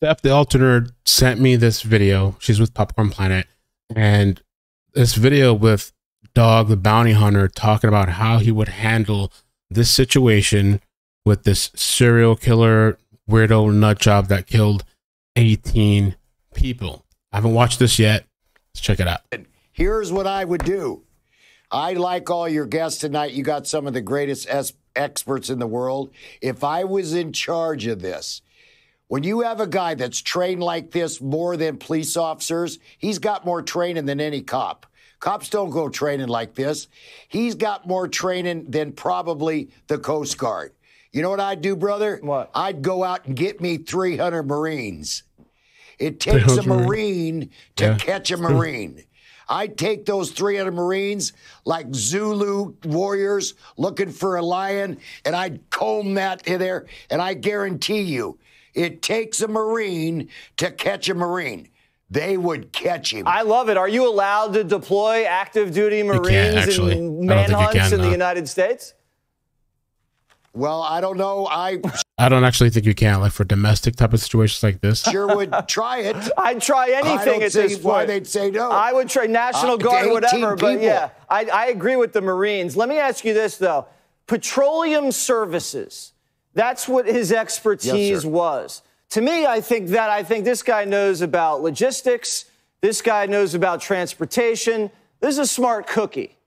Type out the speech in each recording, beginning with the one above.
Steph, the alternate, sent me this video. She's with Popcorn Planet, and this video with Dog, the bounty hunter, talking about how he would handle this situation with this serial killer weirdo nut job that killed 18 people. I haven't watched this yet. Let's check it out. Here's what I would do. I like all your guests tonight. You got some of the greatest experts in the world. If I was in charge of this, when you have a guy that's trained like this more than police officers, he's got more training than any cop. Cops don't go training like this. He's got more training than probably the Coast Guard. You know what I'd do, brother? What? I'd go out and get me 300 Marines. It takes a Marine to catch a Marine. I'd take those 300 Marines like Zulu warriors looking for a lion, and I'd comb that in there, and I guarantee you, it takes a Marine to catch a Marine. They would catch him. I love it. Are you allowed to deploy active duty Marines in manhunts in the United States? Well, I don't know. I don't actually think you can, like for domestic type of situations like this. Sure would try it. I'd try anything at this point. Why they'd say no. I would try National Guard, whatever. But yeah, I agree with the Marines. Let me ask you this, though. Petroleum services, that's what his expertise was. To me, I think this guy knows about logistics. This guy knows about transportation. This is a smart cookie.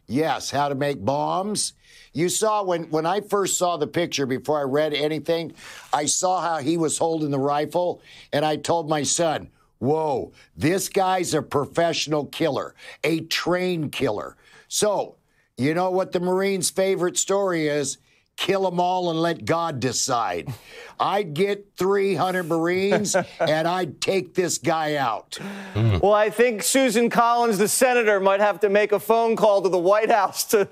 Yes, how to make bombs. You saw when I first saw the picture before I read anything, I saw how he was holding the rifle, and I told my son, whoa, this guy's a professional killer, a trained killer. So, you know what the Marines' favorite story is? Kill them all and let God decide. I'd get 300 Marines, and I'd take this guy out. Well, I think Susan Collins, the senator, might have to make a phone call to the White House to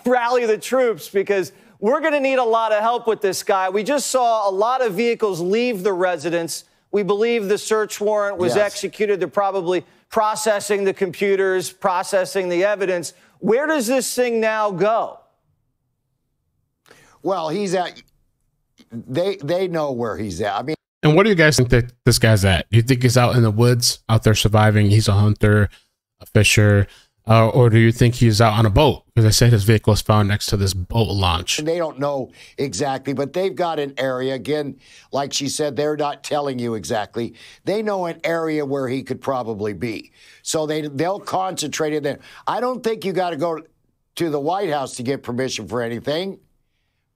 rally the troops, because we're going to need a lot of help with this guy. We just saw a lot of vehicles leave the residence. We believe the search warrant was executed. They're probably processing the computers, processing the evidence. Where does this thing now go? Well, he's at. They know where he's at. I mean, and what do you guys think that this guy's at? Do you think he's out in the woods, out there surviving? He's a hunter, a fisher, or do you think he's out on a boat? Because I said his vehicle was found next to this boat launch. They don't know exactly, but they've got an area. Again, like she said, they're not telling you exactly. They know an area where he could probably be, so they'll concentrate in there. I don't think you got to go to the White House to get permission for anything.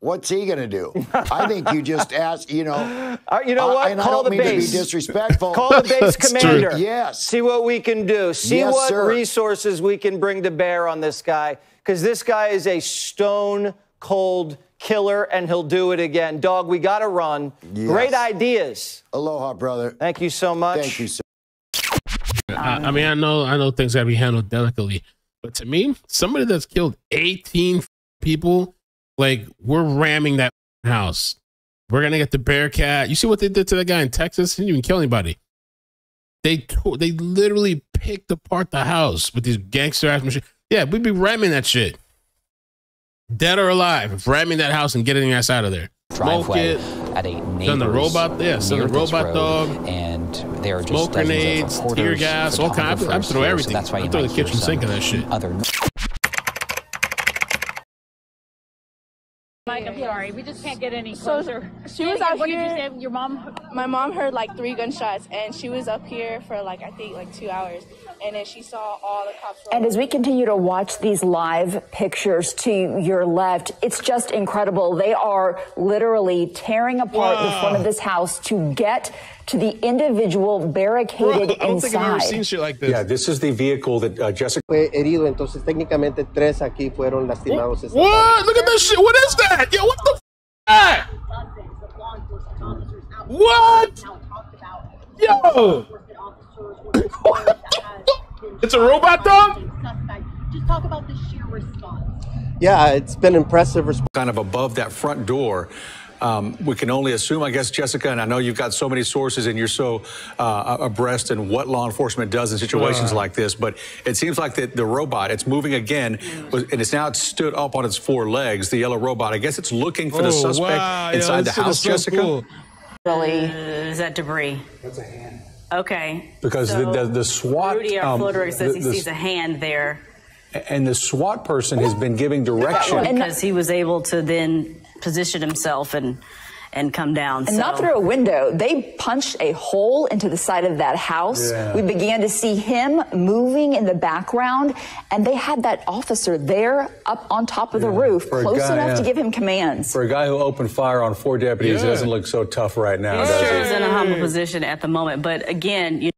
What's he going to do? I think you just ask, you know. You know what? And Call the base. I don't mean to be disrespectful. Call the base commander. Yes. See what we can do. See what resources we can bring to bear on this guy. Because this guy is a stone-cold killer, and he'll do it again. Dog, we got to run. Yes. Great ideas. Aloha, brother. Thank you so much. Thank you, sir. I mean, I know things got to be handled delicately. But to me, somebody that's killed 18 people... Like, we're ramming that house. We're going to get the Bearcat. You see what they did to that guy in Texas? He didn't even kill anybody. They literally picked apart the house with these gangster-ass machines. Yeah, we'd be ramming that shit. Dead or alive. Ramming that house and getting us out of there. Smoke it. At a send the robot, send the robot dog. And there are just smoke grenades, tear gas, all kinds. I'm throw everything. That's why I throw the kitchen sink of that shit. Mike, I'm sorry. We just can't get any closer. So she was out what here. What did you say? Your mom? My mom heard like 3 gunshots, and she was up here for like, I think, like 2 hours. And then she saw all the cops. And as we continue to watch these live pictures to your left, it's just incredible. They are literally tearing apart the front of this house to get to the individual barricaded inside. I don't think I've ever seen shit like this. Yeah, this is the vehicle that Jessica fue herido, entonces técnicamente 3 aquí fueron lastimados. What? Look at this shit. What is that? Yo, what the f***? What? Yo! It's a robot dog? Just talk about the sheer response. Yeah, it's been impressive. kind of above that front door. We can only assume, I guess, Jessica, and I know you've got so many sources and you're so abreast in what law enforcement does in situations like this, but it seems like the robot, it's moving again, and it's now stood up on its 4 legs, the yellow robot. I guess it's looking for the suspect inside the house, Jessica? Cool. Really? Is that debris? That's a hand. Okay. Because so the SWAT... Rudy, our floater, says he sees a hand there. And the SWAT person has been giving direction. Because he was able to then position himself and come down. And not through a window. They punched a hole into the side of that house. Yeah. We began to see him moving in the background, and they had that officer there up on top of the roof, close enough to give him commands. For a guy who opened fire on 4 deputies, it doesn't look so tough right now, does He it? is in a humble position at the moment. But again,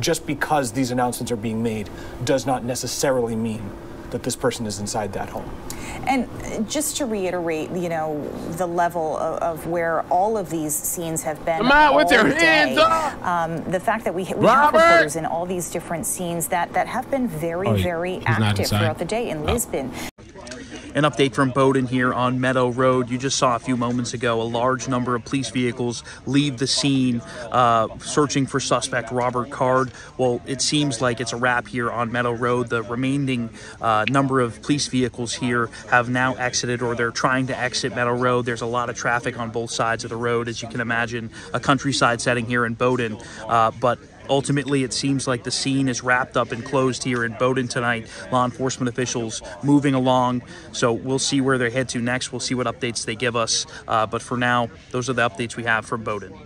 just because these announcements are being made does not necessarily mean that this person is inside that home. And just to reiterate, you know, the level of where all of these scenes have been. Come on with your hands up! The fact that we have reporters in all these different scenes that have been very active throughout the day in Lisbon. An update from Bowdoin here on Meadow Road. You just saw a few moments ago a large number of police vehicles leave the scene searching for suspect Robert Card. Well, it seems like it's a wrap here on Meadow Road. The remaining number of police vehicles here have now exited, or they're trying to exit Meadow Road. There's a lot of traffic on both sides of the road, as you can imagine, a countryside setting here in Bowdoin. But ultimately, it seems like the scene is wrapped up and closed here in Bowdoin tonight. Law enforcement officials moving along, so we'll see where they head to next. We'll see what updates they give us. But for now, those are the updates we have from Bowdoin.